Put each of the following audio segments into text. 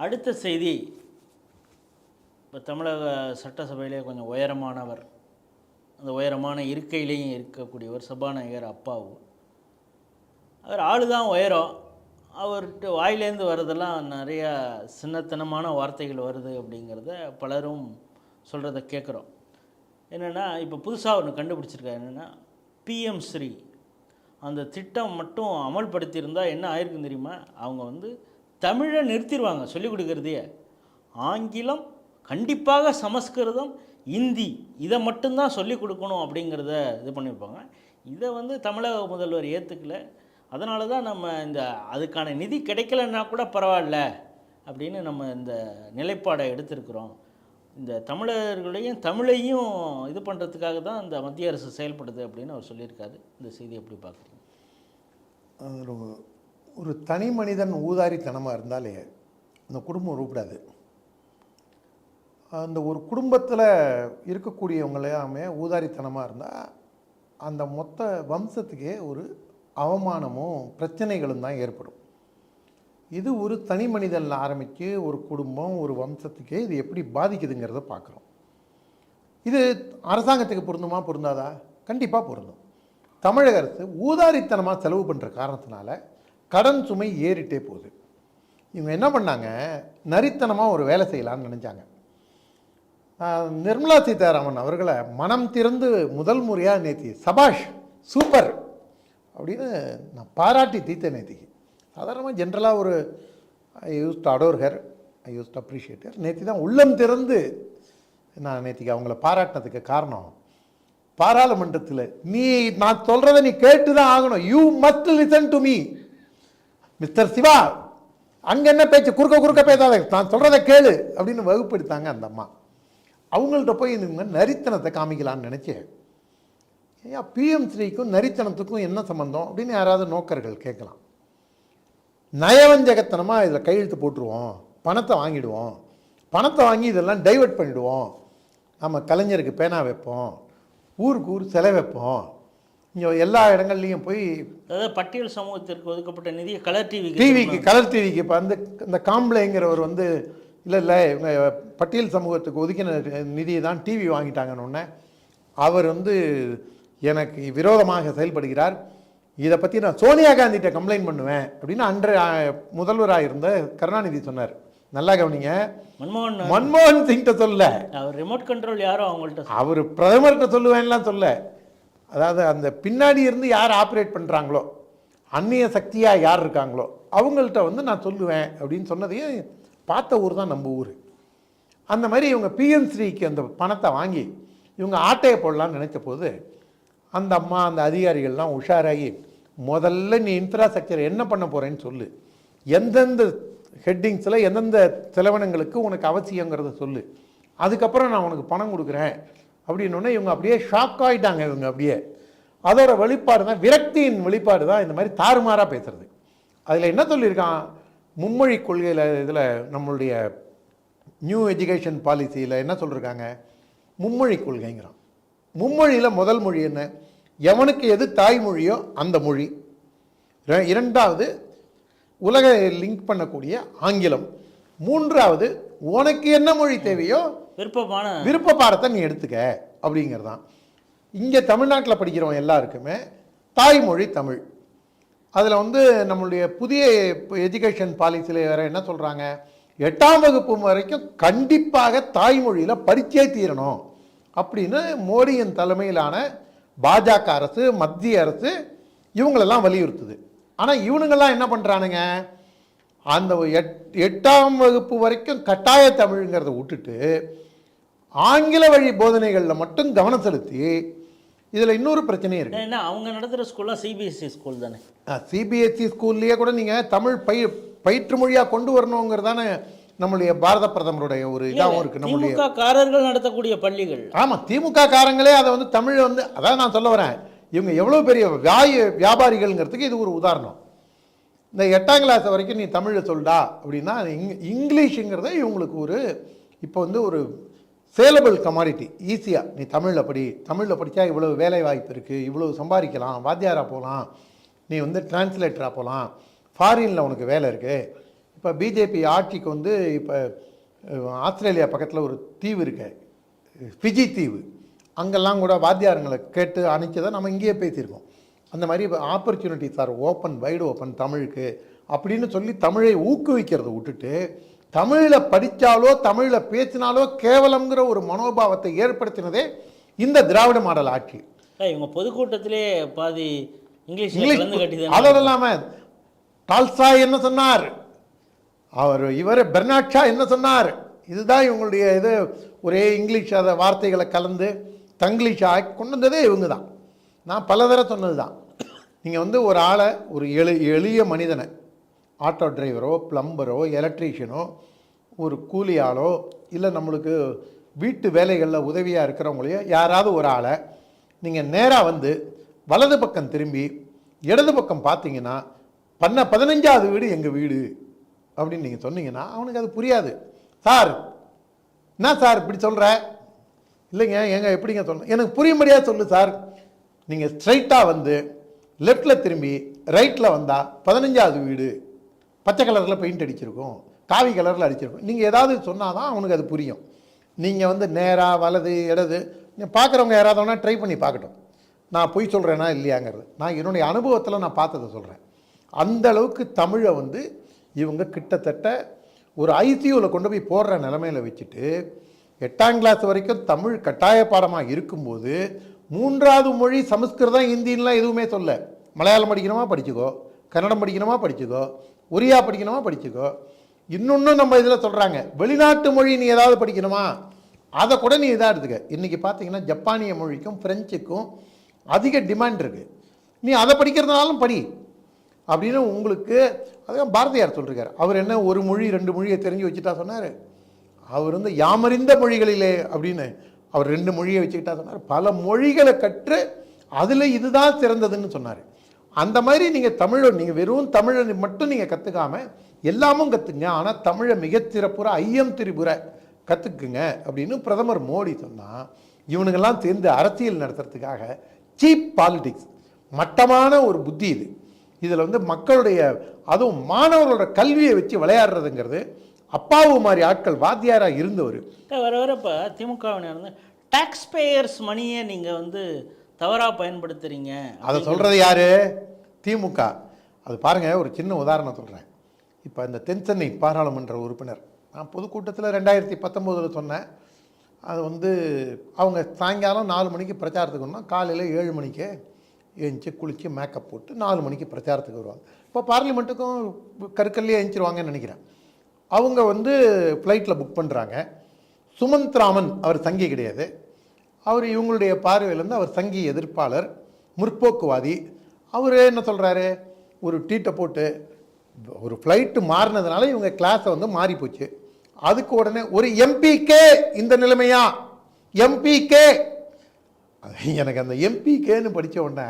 அடுத்த செய்தி, இப்போ தமிழக சட்டசபையிலே கொஞ்சம் உயரமானவர், அந்த உயரமான இருக்கையிலையும் இருக்கக்கூடியவர் சபாநாயகர் அப்பாவு. அவர் ஆளு தான் உயரம், அவர்கிட்ட வாயிலேருந்து வர்றதெல்லாம் நிறையா சின்னத்தனமான வார்த்தைகள் வருது அப்படிங்கிறத பலரும் சொல்கிறத கேட்குறோம். என்னென்னா, இப்போ புதுசாக ஒன்று கண்டுபிடிச்சிருக்காரு. என்னென்னா, பிஎம் ஸ்ரீ அந்த திட்டம் மட்டும் அமல்படுத்தியிருந்தால் என்ன ஆயிருக்குன்னு தெரியுமா? அவங்க தமிழை நிறுத்திடுவாங்க சொல்லிக் கொடுக்குறதையே. ஆங்கிலம், கண்டிப்பாக சமஸ்கிருதம், இந்தி இதை மட்டும்தான் சொல்லிக் கொடுக்கணும் அப்படிங்கிறத இது பண்ணியிருப்பாங்க. இதை தமிழக முதல்வர் ஏற்றுக்கல. அதனால தான் நம்ம அதுக்கான நிதி கிடைக்கலன்னா கூட பரவாயில்ல அப்படின்னு நம்ம இந்த நிலைப்பாடை எடுத்திருக்கிறோம். இந்த தமிழையும் இது பண்ணுறதுக்காக தான் இந்த மத்திய அரசு செயல்படுது அப்படின்னு அவர் சொல்லியிருக்காரு. இந்த செய்தி எப்படி பார்க்குறீங்க? ஒரு தனி மனிதன் ஊதாரித்தனமாக இருந்தாலே அந்த குடும்பம் உருப்படாது. அந்த ஒரு குடும்பத்தில் இருக்கக்கூடியவங்களாமே ஊதாரித்தனமாக இருந்தால் அந்த மொத்த வம்சத்துக்கே ஒரு அவமானமும் பிரச்சனைகளும் தான் ஏற்படும். இது ஒரு தனி மனிதனில் ஆரம்பித்து ஒரு குடும்பம், ஒரு வம்சத்துக்கே இது எப்படி பாதிக்குதுங்கிறத பார்க்குறோம். இது அரசாங்கத்துக்கு பொருந்துமா பொருந்தாதா? கண்டிப்பாக பொருந்தும். தமிழக அரசு ஊதாரித்தனமாக செலவு பண்ணுற காரணத்தினால கடன் சுமை ஏறிட்டே போகுது. இவங்க என்ன பண்ணாங்க, நரித்தனமாக ஒரு வேலை செய்யலான்னு நினச்சாங்க. நிர்மலா சீதாராமன் அவர்களை மனம் திறந்து முதல் முறையாக நேற்று சபாஷ் சூப்பர் அப்படின்னு நான் பாராட்டி தீர்த்தேன். நேற்றுக்கு சாதாரணமாக ஜென்ரலாக ஒரு I used to adore her, I used to appreciate her. நேற்று தான் உள்ளம் திறந்து நான் நேற்றுக்கு அவங்கள பாராட்டினதுக்கு காரணம், பாராளுமன்றத்தில் நான் சொல்கிறத நீ கேட்டு தான் ஆகணும், you must listen to me mister Siva, அங்கே என்ன பேச்சு, குறுக்க பேசாத, நான் சொல்கிறத கேளு அப்படின்னு வகுப்படுத்தாங்க அந்த அம்மா. அவங்கள்ட்ட போய் இந்த நரித்தனத்தை காமிக்கலான்னு நினச்சேன். ஏன் பிஎம் ஸ்ரீக்கும் நரித்தனத்துக்கும் என்ன சம்மந்தம் அப்படின்னு யாராவது நோக்கர்கள் கேட்கலாம். நயவஞ்சகத்தனமாக இதில் கையெழுத்து போட்டுருவோம், பணத்தை வாங்கிடுவோம், பணத்தை வாங்கி இதெல்லாம் டைவெர்ட் பண்ணிவிடுவோம், நம்ம கலைஞருக்கு பேனா வைப்போம், ஊருக்கு ஊர் சிலை வைப்போம், இங்கே எல்லா இடங்கள்லையும் போய் அதாவது பட்டியல் சமூகத்திற்கு ஒதுக்கப்பட்ட நிதியை கலர் டிவிக்கு இப்போ இந்த காம்ப்ளேங்கிறவர் இல்லை இவங்க பட்டியல் சமூகத்துக்கு ஒதுக்கின நிதியை தான் டிவி வாங்கிட்டாங்கன்னு அவர் எனக்கு விரோதமாக செயல்படுகிறார், இதை பற்றி நான் சோனியா காந்திகிட்ட கம்ப்ளைண்ட் பண்ணுவேன் அப்படின்னு அன்று முதல்வராக இருந்த கருணாநிதி சொன்னார். நல்லா கவனிங்க, மன்மோகன் சிங்கிட்ட சொல்ல, அவர் ரிமோட் கண்ட்ரோல் யாரோ அவங்கள்ட்ட, அவர் பிரதமர்கிட்ட சொல்லுவேன்லாம் சொல்ல. அதாவது அந்த பின்னாடி இருந்து யார் ஆப்ரேட் பண்ணுறாங்களோ, அந்நிய சக்தியாக யார் இருக்காங்களோ அவங்கள்ட்ட நான் சொல்லுவேன் அப்படின்னு சொன்னதையும் பார்த்த ஊர் தான் நம்ம ஊர். அந்த மாதிரி இவங்க பிஎம் ஸ்ரீக்கு அந்த பணத்தை வாங்கி இவங்க ஆட்டையை போடலான்னு நினச்ச போது அந்த அம்மா அந்த அதிகாரிகள்லாம் உஷாராகி, முதல்ல நீ இன்ஃப்ராஸ்ட்ரக்சர் என்ன பண்ண போகிறேன்னு சொல்லு, எந்தெந்த ஹெட்டிங்ஸில் எந்தெந்த செலவினங்களுக்கு உனக்கு அவசியங்கிறத சொல்லு, அதுக்கப்புறம் நான் உனக்கு பணம் கொடுக்குறேன் அப்படின்னோடனே இவங்க அப்படியே ஷாக் ஆகிட்டாங்க. இவங்க அப்படியே அதோட வெளிப்பாடு தான், விரக்தியின் வெளிப்பாடு தான் இந்த மாதிரி தாறுமாறாக பேசுறது. அதில் என்ன சொல்லியிருக்கான், மும்மொழி கொள்கையில் இதில் நம்மளுடைய நியூ எஜுகேஷன் பாலிசியில் என்ன சொல்லியிருக்காங்க, மும்மொழி கொள்கைங்கிறான். மும்மொழியில் முதல் மொழி என்ன, எவனுக்கு எது தாய்மொழியோ அந்த மொழி. இரண்டாவது உலக லிங்க் பண்ணக்கூடிய ஆங்கிலம். மூன்றாவது உனக்கு என்ன மொழி தேவையோ விருப்ப பாடத்தை நீ எடுத்துக்க அப்படிங்கிறதான். இங்கே தமிழ்நாட்டில் படிக்கிறவங்க எல்லாருக்குமே தாய்மொழி தமிழ். அதில் நம்மளுடைய புதிய எஜுகேஷன் பாலிசியில் வேறு என்ன சொல்கிறாங்க, 8ஆம் வகுப்பு வரைக்கும் கண்டிப்பாக தாய்மொழியில் படிச்சே தீரணும் அப்படின்னு மோடியின் தலைமையிலான பாஜக அரசு, மத்திய அரசு இவங்களெல்லாம் வலியுறுத்துது. ஆனால் இவனுங்கெல்லாம் என்ன பண்ணுறானுங்க, அந்த 8ஆம் வகுப்பு வரைக்கும் கட்டாய தமிழ்ங்கிறத விட்டுட்டு ஆங்கில வழி போதனைகளில் மட்டும் கவனம் செலுத்தி, இதில் இன்னொரு பிரச்சனையும் இருக்குது. ஏன்னா அவங்க நடத்துகிற ஸ்கூல்லாம் சிபிஎஸ்சி ஸ்கூல் தானே. சிபிஎஸ்சி ஸ்கூல்லையே கூட நீங்கள் தமிழ் பயிற்று மொழியாக கொண்டு வரணுங்கிறதானே நம்மளுடைய பாரத பிரதமருடைய ஒரு இதாகவும் இருக்குது. நம்மளுடைய காரர்கள் நடத்தக்கூடிய பள்ளிகள். ஆமாம், திமுக காரங்களே அதை தமிழ் அதான் நான் சொல்ல வரேன், இவங்க எவ்வளோ பெரிய வியாபாரிகள்ங்கிறதுக்கு இது ஒரு உதாரணம். இந்த 8ஆம் கிளாஸ் வரைக்கும் நீ தமிழில் சொல்டா அப்படின்னா இங்கிலீஷுங்கிறத இவங்களுக்கு ஒரு இப்போ ஒரு சேலபிள் கமாடிட்டி. ஈஸியாக நீ தமிழில் படித்தா இவ்வளோ வேலை வாய்ப்பு இருக்குது, இவ்வளோ சம்பாதிக்கலாம், வாத்தியாராக போகலாம், நீ டிரான்ஸ்லேட்டராக போகலாம், ஃபாரினில் உனக்கு வேலை இருக்குது, இப்போ பிஜேபி ஆட்சிக்கு வந்து இப்போ ஆஸ்திரேலியா பக்கத்தில் ஒரு தீவு இருக்கு, ஃபிஜி தீவு. அங்கெல்லாம் கூட வாத்தியாரங்களை கேட்டு அனுப்பிச்சதை நம்ம இங்கேயே பேசியிருக்கோம். அந்த மாதிரி opportunities are open, wide open தமிழுக்கு அப்படின்னு சொல்லி தமிழை ஊக்குவிக்கிறத விட்டுட்டு தமிழில் படித்தாலோ தமிழில் பேசினாலோ கேவலங்கிற ஒரு மனோபாவத்தை ஏற்படுத்தினதே இந்த திராவிட மாடல் ஆட்சி. இவங்க பொதுக்கூட்டத்திலே பாதி இங்கிலீஷ் அதோடு இல்லாமல் டால்ஸ்டாய் என்ன சொன்னார், இவர் பெர்னாட் ஷா என்ன சொன்னார், இதுதான் இவங்களுடைய இது. ஒரே இங்கிலீஷ் அதை வார்த்தைகளை கலந்து தங்கிலீஷ் ஆக்கி கொண்டு வந்ததே இவங்க தான். நான் பல தடவை சொன்னது தான். நீங்கள் வந்து ஒரு ஆளை, ஒரு எளிய மனிதனை, ஆட்டோ டிரைவரோ ப்ளம்பரோ எலக்ட்ரீஷியனோ ஒரு கூலி ஆளோ இல்லை நம்மளுக்கு வீட்டு வேலைகளில் உதவியாக இருக்கிறவங்களையோ யாராவது ஒரு ஆளை நீங்கள் நேராக வந்து வலது பக்கம் திரும்பி இடது பக்கம் பார்த்தீங்கன்னா 15வது வீடு எங்கள் வீடு அப்படின்னு நீங்கள் சொன்னீங்கன்னா அவனுக்கு அது புரியாது. சார் என்ன சார் இப்படி சொல்கிற, இல்லைங்க எங்க எப்படிங்க சொன்ன, எனக்கு புரியும்படியாக சொல்லு சார். நீங்கள் ஸ்ட்ரைட்டாக வந்து லெஃப்டில் திரும்பி ரைட்டில் வந்தால் 15வது வீடு, பச்சை கலரில் பெயிண்ட் அடிச்சிருக்கும், காவி கலரில் அடிச்சிருக்கும். நீங்கள் ஏதாவது சொன்னால் தான் அவனுக்கு அது புரியும். நீங்கள் வந்து நேராக வலது இடது நீங்கள் பார்க்குறவங்க யாராவது வேணால் ட்ரை பண்ணி பார்க்கட்டும். நான் பொய் சொல்கிறேன்னா இல்லையாங்கிறது நான் என்னுடைய அனுபவத்தில் நான் பார்த்ததை சொல்கிறேன். அந்த அளவுக்கு தமிழை வந்து இவங்க கிட்டத்தட்ட ஒரு ஐசியூவில் கொண்டு போய் போடுற நிலைமையில் வச்சுட்டு 8ஆம் கிளாஸ் வரைக்கும் தமிழ் கட்டாய பாடமாக இருக்கும்போது 3வது மொழி சமஸ்கிருதம் ஹிந்தின்லாம் எதுவுமே சொல்ல. மலையாளம் படிக்கணுமா படிச்சுக்கோ, கன்னடம் படிக்கணுமா படிச்சுக்கோ, ஒரியா படிக்கணுமா படிச்சுக்கோ. இன்னொன்று நம்ம இதில் சொல்கிறாங்க வெளிநாட்டு மொழி நீ ஏதாவது படிக்கணுமா அதை கூட நீ இதாக எடுத்துக்க. இன்றைக்கி பார்த்தீங்கன்னா ஜப்பானிய மொழிக்கும் ஃப்ரெஞ்சுக்கும் அதிக டிமாண்ட் இருக்குது. நீ அதை படிக்கிறதுனாலும் படி அப்படின்னு உங்களுக்கு. அதுதான் பாரதியார் சொல்லியிருக்கார். அவர் என்ன ஒரு மொழி 2 மொழியை தெரிஞ்சு வச்சுட்டா சொன்னார். அவர் வந்து யாமறிந்த மொழிகளிலே அப்படின்னு அவர் 2 மொழியை வச்சுக்கிட்டா சொன்னார். பல மொழிகளை கற்று அதில் இதுதான் சிறந்ததுன்னு சொன்னார். அந்த மாதிரி நீங்கள் தமிழை நீங்கள் வெறும் தமிழை மட்டும் நீங்கள் கற்றுக்காமல் எல்லாமும் கற்றுங்க. ஆனால் தமிழை மிகச்சிறப்புற ஐயம் திரிபுர கற்றுக்குங்க அப்படின்னு பிரதமர் மோடி சொன்னால் இவனுங்கெல்லாம் சேர்ந்து அரசியல் நடத்துறதுக்காக சீப் பாலிடிக்ஸ், மட்டமான ஒரு புத்தி இது. இதில் வந்து மக்களுடைய அதுவும் மாணவர்களோட கல்வியை வச்சு விளையாடுறதுங்கிறது அப்பாவு மாதிரி ஆட்கள் வாத்தியாராக இருந்தவர் வர வர இப்போ திமுகவினர் வந்து டாக்ஸ் பேயர்ஸ் மணியை நீங்கள் வந்து தவறாக பயன்படுத்துகிறீங்க. அதை சொல்கிறது யார்? திமுக. அது பாருங்கள், ஒரு சின்ன உதாரணம் சொல்கிறேன். இப்போ இந்த தென்சென்னை பாராளுமன்ற உறுப்பினர் நான் பொதுக்கூட்டத்தில் 2019 சொன்னேன். அது வந்து அவங்க சாயங்காலம் 4 மணிக்கு பிரச்சாரத்துக்கு வரணும், காலையில் 7 மணிக்கு எழுந்துச்சி குளித்து மேக்கப் போட்டு 4 மணிக்கு பிரச்சாரத்துக்கு வருவாங்க. இப்போ பார்லிமெண்ட்டுக்கும் கருக்கல்லையே எழுந்திருவாங்கன்னு நினைக்கிறேன். அவங்க வந்து ஃப்ளைட்டில் புக் பண்ணுறாங்க. சுமந்த் ராமன் அவர் சங்கி கிடையாது. அவர் இவங்களுடைய பார்வையிலேருந்து அவர் சங்கி எதிர்ப்பாளர், முற்போக்குவாதி. அவர் என்ன சொல்கிறாரு, ஒரு ட்வீட்டை போட்டு ஒரு ஃப்ளைட்டு மாறினதுனால இவங்க கிளாஸை வந்து மாறி போச்சு. அதுக்கு உடனே ஒரு எம்பிகே இந்த நிலைமையா, எம்பிகே. எனக்கு அந்த எம்பிகேன்னு படித்த உடனே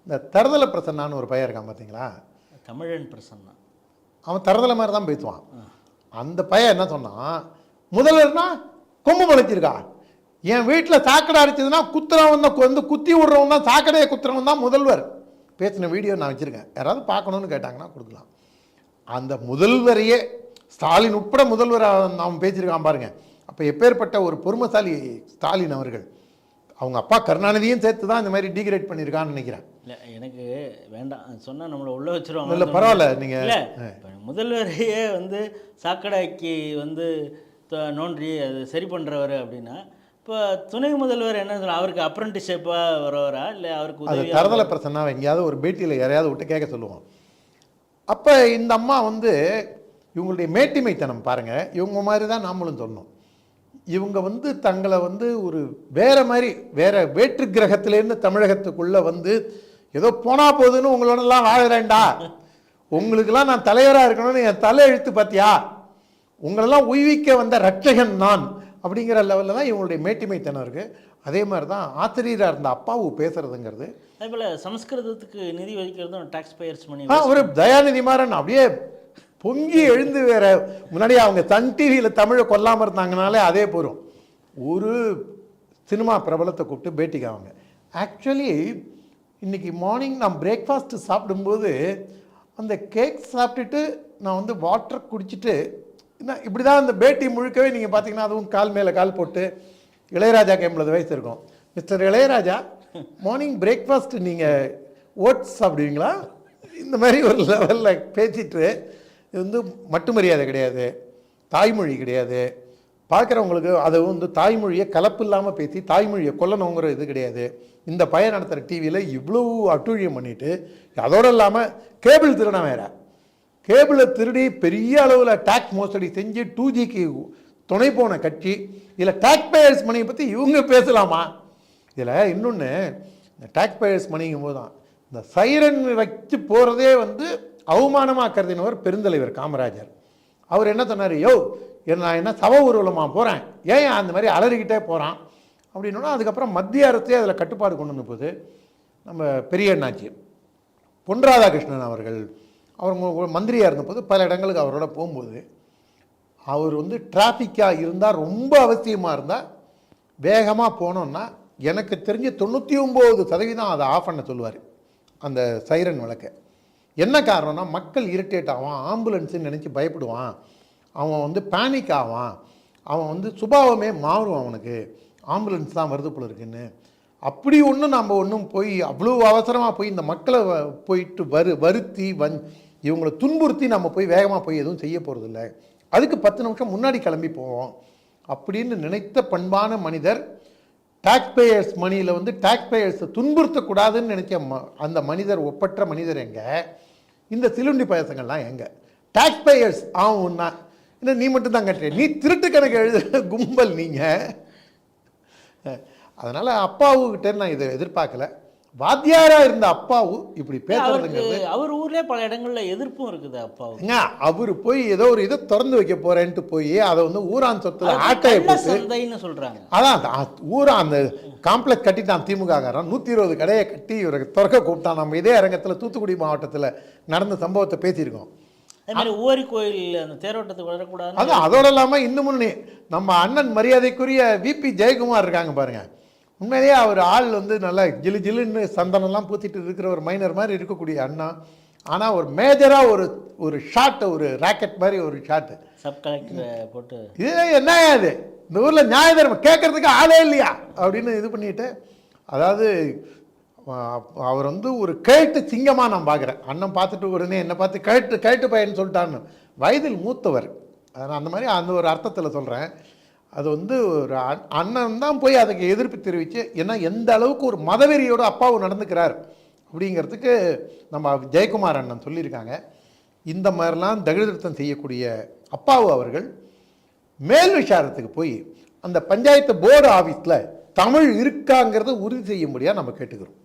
இந்த தரதல பிரசன்னான்னு ஒரு பையன் இருக்கான் பார்த்தீங்களா, தமிழன் பிரசன்னா, அவன் தரதலை மாதிரி தான் பேசுவான். அந்த பையன் என்ன சொன்னான், முதல்வர்னா கொம்பு முளைச்சிருக்கா, என் வீட்டில் சாக்கடை அடிச்சதுன்னா குத்துறவன் தான் வந்து குத்தி விடுறவன் தான், சாக்கடையை குத்துறவன் தான் முதல்வர். பேசின வீடியோ நான் வச்சுருக்கேன், யாராவது பார்க்கணுன்னு கேட்டாங்கன்னா கொடுக்கலாம். அந்த முதல்வரையே ஸ்டாலின் உட்பட முதல்வர் அவன் பேசியிருக்கான் பாருங்க. அப்போ எப்பேற்பட்ட ஒரு பொறுமைசாலி ஸ்டாலின் அவர்கள். அவங்க அப்பா கருணாநிதியும் சேர்த்து தான் இந்த மாதிரி டீக்ரேட் பண்ணியிருக்கான்னு நினைக்கிறேன். இல்லை எனக்கு வேண்டாம் சொன்னால் நம்மளை உள்ளே வச்சுருவாங்க. இல்லை பரவாயில்ல, நீங்கள் இல்லை முதல்வரையே வந்து சாக்கடைக்கு வந்து நோண்டி அது சரி பண்ணுறவர் அப்படின்னா இப்போ துணை முதல்வர் என்ன சொல்ல, அவருக்கு அப்ரண்டிஷிப்பாக வரவரா இல்லை அவருக்கு அது தரதலை பிரச்சனை எங்கேயாவது ஒரு பேட்டியில் யாரையாவது விட்டு கேட்க சொல்லுவோம். அப்போ இந்த அம்மா வந்து இவங்களுடைய மேட்டிமைத்தனம் பாருங்கள், இவங்க மாதிரி தான் நாமளும் சொன்னோம். இவங்க வந்து தங்களை வந்து ஒரு வேறு மாதிரி வேறு வேற்று கிரகத்திலேருந்து தமிழகத்துக்குள்ளே வந்து ஏதோ போனால் போகுதுன்னு உங்களோடலாம் வாழறேன்டா, உங்களுக்கெல்லாம் நான் தலைவராக இருக்கணும்னு என் தலை எழுத்து பார்த்தியா, உங்களெல்லாம் உய்விக்க வந்த ரட்சகன் நான் அப்படிங்கிற லெவலில் தான் இவங்களுடைய மேட்டிமைத்தனம் இருக்குது. அதே மாதிரி தான் ஆசிரியராக இருந்த அப்பாவு பேசுகிறதுங்கிறது. அதே போல் சமஸ்கிருதத்துக்கு நிதி வகிக்கிறதும் டாக்ஸ் பேயர்ஸ் மணி. ஒரு தயாநிதி மாறன் அப்படியே பொங்கி எழுந்து வேற. முன்னாடி அவங்க சன் டிவியில் தமிழை கொல்லாமல் இருந்தாங்கனாலே அதே போகிறோம். ஒரு சினிமா பிரபலத்தை கூப்பிட்டு பேட்டிக்காவாங்க. ஆக்சுவலி இன்றைக்கி மார்னிங் நான் பிரேக்ஃபாஸ்ட்டு சாப்பிடும்போது அந்த கேக் சாப்பிட்டுட்டு நான் வந்து வாட்டர் குடிச்சிட்டு இப்படி தான் அந்த பேட்டி முழுக்கவே நீங்கள் பார்த்தீங்கன்னா அதுவும் கால் மேலே கால் போட்டு இளையராஜாக்கு 80 வயசு இருக்கும். மிஸ்டர் இளையராஜா, மார்னிங் பிரேக்ஃபாஸ்ட் நீங்கள் ஓட்ஸ் சாப்பிடுவீங்களா? இந்த மாதிரி ஒரு லெவலில் பேசிட்டு, இது வந்து மட்டு மரியாதை கிடையாது, தாய்மொழி கிடையாது. பார்க்குறவங்களுக்கு அதை வந்து தாய்மொழியை கலப்பு இல்லாமல் பேசி தாய்மொழியை கொல்லணுங்கிற இது கிடையாது. இந்த பையன் நடத்துகிற டிவியில் இவ்வளோ அட்டூழியம் பண்ணிவிட்டு, அதோடு இல்லாமல் கேபிள் திருட வேற, கேபிளை திருடி பெரிய அளவில் டேக்ஸ் மோசடி செஞ்சு 2Gக்கு துணை போன கட்சி. இதில் டேக்ஸ் பேயர்ஸ் மணியை பற்றி இவங்க பேசலாமா? இதில் இன்னொன்று, இந்த டேக்ஸ் பேயர்ஸ் மணிங்கும் போது தான் இந்த சைரன் வச்சு போகிறதே வந்து அவமானமாக கருதினவர் பெருந்தலைவர் காமராஜர். அவர் என்ன சொன்னார், யோ நான் என்ன சவ ஊர்வலமாக போகிறேன், ஏன் அந்த மாதிரி அலறிக்கிட்டே போகிறான் அப்படின்னா, அதுக்கப்புறம் மத்திய அரசே அதில் கட்டுப்பாடு கொண்டு வந்த போது நம்ம பெரிய அண்ணாச்சி பொன் ராதாகிருஷ்ணன் அவர்கள் அவங்க மந்திரியாக இருந்தபோது பல இடங்களுக்கு அவரோட போகும்போது, அவர் வந்து டிராஃபிக்காக இருந்தால் ரொம்ப அவசியமாக இருந்தால் வேகமாக போனோன்னா எனக்கு தெரிஞ்சு 99% அதை ஆஃப் பண்ண சொல்லுவார் அந்த சைரன் விளக்கை. என்ன காரணம்னா, மக்கள் இரிட்டேட் ஆவான், ஆம்புலன்ஸுன்னு நினச்சி பயப்படுவான், அவன் வந்து பேனிக் ஆவான், அவன் வந்து சுபாவமே மாறும், அவனுக்கு ஆம்புலன்ஸ் தான் வருது போல இருக்குன்னு. அப்படி ஒன்றும் நம்ம ஒன்றும் போய் அவ்வளோ அவசரமாக போய் இந்த மக்களை போயிட்டு வருத்தி இவங்களை துன்புறுத்தி நம்ம போய் வேகமாக போய் எதுவும் செய்ய போகிறதில்ல, அதுக்கு 10 நிமிஷம் முன்னாடி கிளம்பி போவோம் அப்படின்னு நினைத்த பண்பான மனிதர். டேக்ஸ் பேயர்ஸ் மணியில் வந்து டேக்ஸ் பேயர்ஸை துன்புறுத்தக்கூடாதுன்னு நினைச்ச அந்த மனிதர், ஒப்பற்ற மனிதர் எங்கே? இந்த சிலுண்டி பயசங்கள்லாம் எங்கே? டேக்ஸ் பேயர்ஸ் ஆகும்னா இல்லை, நீ மட்டும் தான் கட்டுற, நீ திருட்டு கணக்கு எழுதுகிற கும்பல் நீங்கள். அதனால் அப்பாவுக்கிட்ட நான் இதை எதிர்பார்க்கல. வாத்தியாராக இருந்த அப்பாவு இப்படி பேசுறதுங்கிறது, அவர் ஊர்லேயே பல இடங்களில் எதிர்ப்பும் இருக்குது அப்பாவுங்க. அவர் போய் ஏதோ ஒரு இதை திறந்து வைக்க போறேன்ட்டு போய் அதை வந்து ஊரான் சொத்துல ஆட்டையை போட்டு சொல்றாங்க. அதான் ஊரா அந்த காம்ப்ளெக்ஸ் கட்டிட்டான் திமுக காரன், 120 கடையை கட்டி இவருக்கு திறக்க கூப்பிட்டான். நம்ம இதே அரங்கத்தில் தூத்துக்குடி மாவட்டத்தில் நடந்த சம்பவத்தை பேசியிருக்கோம். அதே மாதிரி ஓரி கோயில் அந்த தேரோட்டத்துக்கு வரக்கூடாது. அதான் அதோடு இல்லாமல் இன்னமும் நம்ம அண்ணன் மரியாதைக்குரிய விபி ஜெயக்குமார் இருக்காங்க பாருங்க, உண்மையிலேயே அவர் ஆள் வந்து நல்லா ஜிலு ஜிலுன்னு சந்தனம்லாம் பூத்திட்டு இருக்கிற ஒரு மைனர் மாதிரி இருக்கக்கூடிய அண்ணா. ஆனால் ஒரு மேஜராக ஒரு ஷாட், ஒரு ராக்கெட் மாதிரி ஒரு ஷாட்டு சப் கலெக்டரை போட்டு, இது என்ன அது இந்த ஊரில் நியாய தர்மம் கேட்கறதுக்கு ஆளே இல்லையா அப்படின்னு இது பண்ணிட்டு, அதாவது அவர் வந்து ஒரு கேட்டு சிங்கமாக நான் பார்க்குறேன். அண்ணன் பார்த்துட்டு உடனே என்னை பார்த்து கேட்டு பையன்னு சொல்லிட்டான்னு, வயதில் மூத்தவர், அதனால் அந்த மாதிரி அந்த ஒரு அர்த்தத்தில் சொல்கிறேன். அது வந்து ஒரு அண்ணன் தான் போய் அதுக்கு எதிர்ப்பு தெரிவித்து, ஏன்னா எந்த அளவுக்கு ஒரு மதவெறியோடு அப்பாவும் நடந்துக்கிறார் அப்படிங்கிறதுக்கு நம்ம ஜெயக்குமார் அண்ணன் சொல்லியிருக்காங்க. இந்த மாதிரிலாம் தகுதிருத்தம் செய்யக்கூடிய அப்பாவு அவர்கள் மேல் விசாரத்துக்கு போய் அந்த பஞ்சாயத்து போர்டு ஆஃபீஸில் தமிழ் இருக்காங்கிறத உறுதி செய்ய முடியாது நம்ம கேட்டுக்கிறோம்.